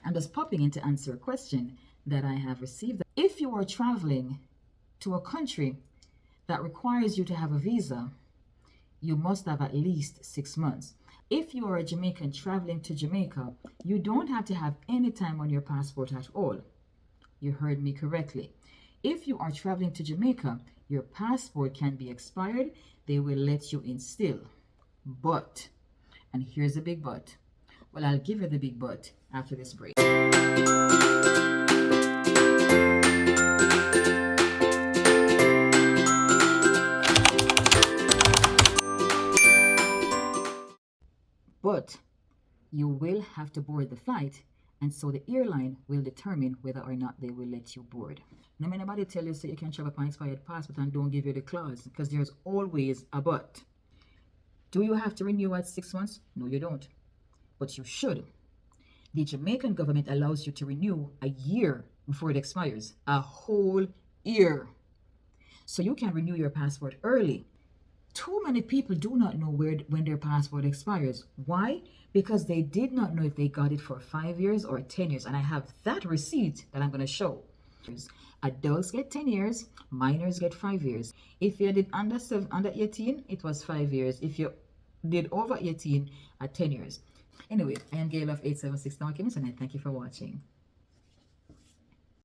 I'm just popping in to answer a question that I have received. If you are traveling to a country that requires you to have a visa, you must have at least 6 months. If you are a Jamaican traveling to Jamaica, you don't have to have any time on your passport at all. You heard me correctly. If you are traveling to Jamaica, your passport can be expired. They will let you in still. But, and here's the big but. Well, I'll give you the big but after this break. But you will have to board the flight, and so the airline will determine whether or not they will let you board. No matter anybody tell you so you can travel with an expired passport and don't give you the clause, because there's always a but. Do you have to renew at 6 months? No, you don't. But you should. The Jamaican government allows you to renew a year before it expires. A whole year. So you can renew your passport early. Too many people do not know when their passport expires. Why? Because they did not know if they got it for 5 years or 10 years. And I have that receipt that I'm going to show. Adults get 10 years, minors get 5 years. If you did under 18, it was 5 years. If you did over 18, 10 years. Anyway, I am Gail of 876 Documents, and I thank you for watching.